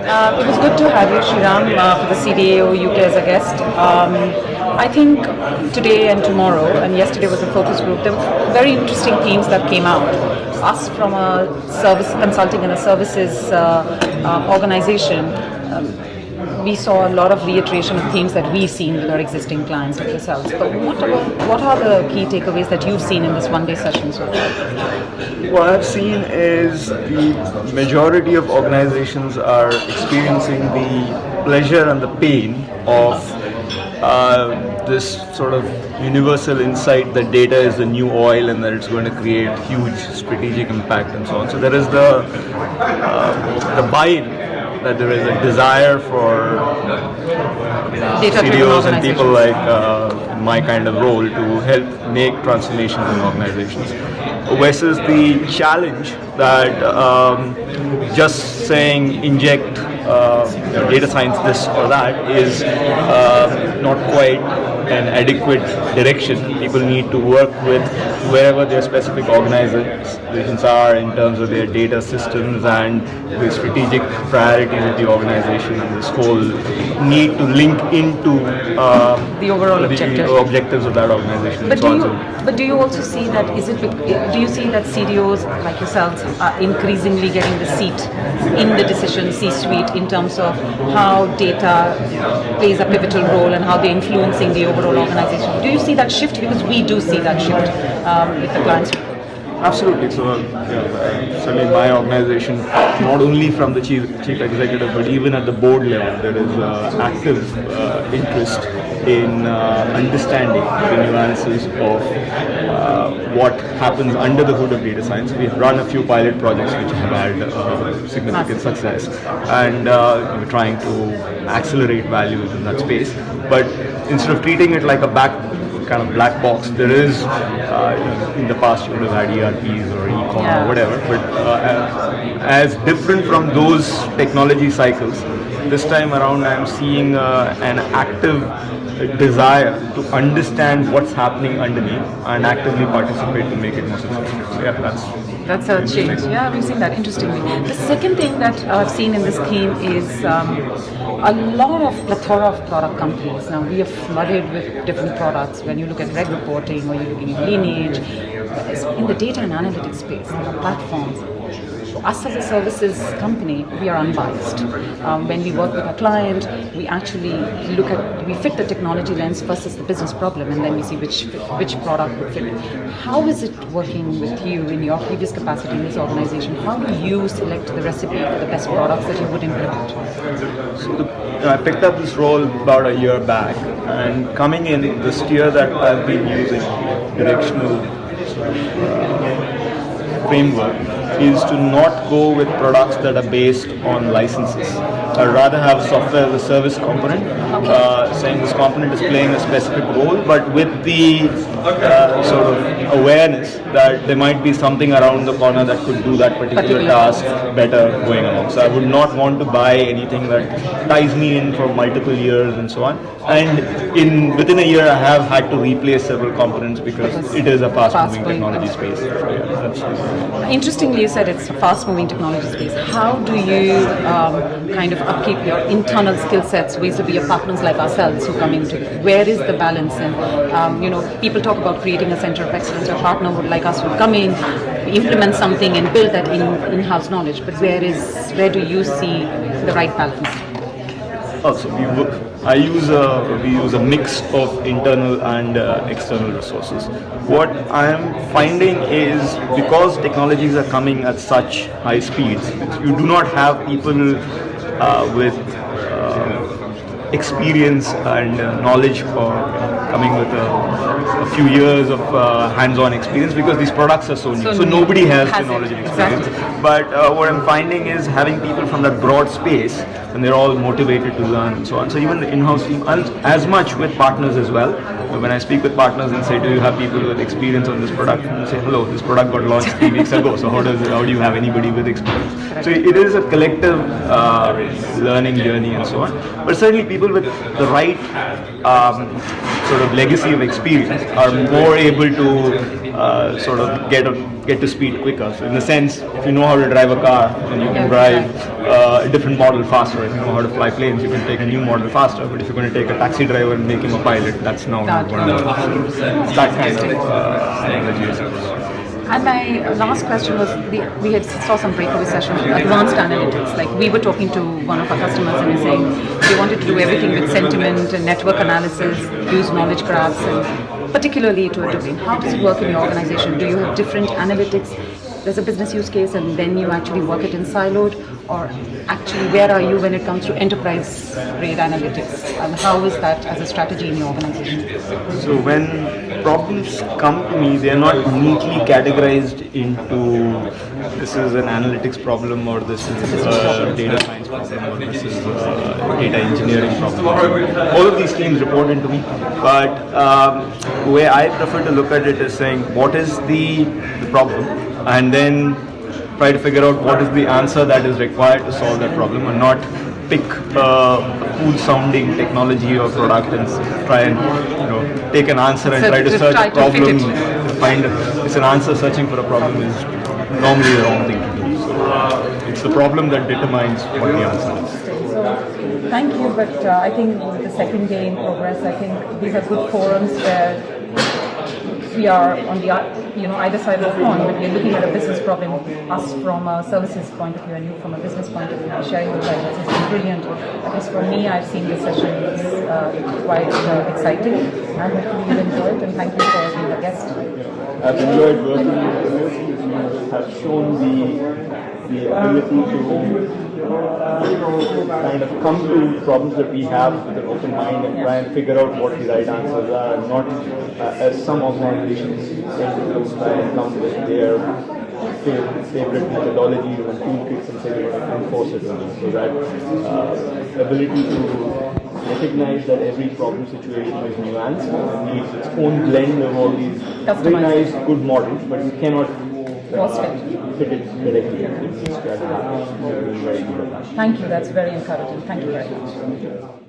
It was good to have you, Sriram, for the CDAO UK as a guest. I think today and tomorrow, and yesterday was a focus group, there were very interesting themes that came out. Us from a service consulting and a services organization, we saw a lot of reiteration of themes that we've seen with our existing clients like yourselves. But what are the key takeaways that you've seen in this one-day session so far? What I've seen is the majority of organizations are experiencing the pleasure and the pain of this sort of universal insight that data is the new oil and that it's going to create huge strategic impact and so on. So there is the buy-in, that there is a desire for CDOs and people like my kind of role to help make transformations in organizations, versus the challenge that just saying inject data science this or that is not quite an adequate direction. People need to work with wherever their specific organizations are in terms of their data systems and the strategic priorities of the organization, and this whole need to link into the overall objectives of that organization. But do you also see that, do you see that CDOs like yourselves are increasingly getting the seat in the decision C-suite in terms of how data plays a pivotal role and how they're influencing the overall organization? Do you see that shift? Because we do see that shift with the clients. Absolutely. So, certainly in my organization, not only from the chief executive, but even at the board level, there is active interest in understanding the nuances of what happens under the hood of data science. We've run a few pilot projects which have had significant success, and we're trying to accelerate values in that space. But instead of treating it like a kind of black box, there is in the past you would have had ERPs or e-com or whatever, but as different from those technology cycles, this time around I'm seeing an active desire to understand what's happening underneath and actively participate to make it more successful. So yeah, that's a change. Yeah, we've seen that, interestingly. The second thing that I've seen in this theme is a lot of plethora of product companies. Now, we are flooded with different products. When you look at reg reporting or you're looking at lineage, in the data and analytics space, there are platforms. Us as a services company, we are unbiased. When we work with a client, we actually we fit the technology lens versus the business problem, and then we see which product would fit. How is it working with you in your previous capacity in this organization? How do you select the recipe for the best products that you would implement? So I picked up this role about a year back, and coming in, the steer that I've been using, directional framework, is to not go with products that are based on licenses. I'd rather have a software as a service component, saying this component is playing a specific role, but with the sort of awareness that there might be something around the corner that could do that particular task better going along. So I would not want to buy anything that ties me in for multiple years and so on. And within a year, I have had to replace several components because it is a fast-moving technology space. So yeah, interestingly, you said it's a fast-moving technology space. How do you kind of upkeep your internal skill sets vis-a-vis your partners like ourselves who come into it? Where is the balance? And people talk about creating a center of excellence. Your partner would like us to come in, implement something, and build that in-house knowledge. But where do you see the right balance? Also, we use a mix of internal and external resources. What I am finding is, because technologies are coming at such high speeds, you do not have people with experience and knowledge coming with a few years of hands-on experience, because these products are so new. So nobody has the knowledge and experience. Exactly. But what I'm finding is having people from that broad space, and they're all motivated to learn and so on. So even the in-house team, and as much with partners as well. When I speak with partners and say, do you have people with experience on this product? And they say, hello, this product got launched 3 weeks ago, so how do you have anybody with experience? So it is a collective learning journey and so on. But certainly people people with the right sort of legacy of experience are more able to sort of get to speed quicker. So in the sense, if you know how to drive a car, then you can drive a different model faster. If you know how to fly planes, you can take a new model faster. But if you're going to take a taxi driver and make him a pilot, that's now not going to work. It's that kind of analogy. And my last question was, we had saw some breakaway sessions, advanced analytics. Like we were talking to one of our customers and he's saying they wanted to do everything with sentiment and network analysis, use knowledge graphs, and particularly to a domain. How does it work in your organization? Do you have different analytics? There's a business use case and then you actually work it in siloed, or actually where are you when it comes to enterprise grade analytics, and how is that as a strategy in your organization? So when problems come to me, they are not neatly categorized into this is an analytics problem, or this is a data science problem, or this is a data engineering problem. All of these teams report into me, but the way I prefer to look at it is saying what is the problem, and then try to figure out what is the answer that is required to solve that problem, and not pick a cool sounding technology or product and try and take an answer and try to search a problem. Find it's an answer searching for a problem is normally the wrong thing to do. So it's the problem that determines what the answer is. So thank you, but I think with the second day in progress, I think these are good forums where we are on the either side of the pond, but we're looking at a business problem, us from a services point of view and you from a business point of view, sharing those ideas. It's been brilliant. At least for me, I've seen this session is quite exciting, and hopefully you'll enjoy it, and thank you for being a guest. I've enjoyed working with you. You have shown the ability to kind of come to problems that we have with an open mind and try and figure out what the right answers are, and not as some organizations tend to try and come with their favorite methodology and toolkits and say they're going to enforce it on you. So that ability to recognize that every problem situation is nuanced and needs its own blend of all these very nice, good models, but you cannot fit it directly into the strategy. Thank you, that's very encouraging. Thank you very much.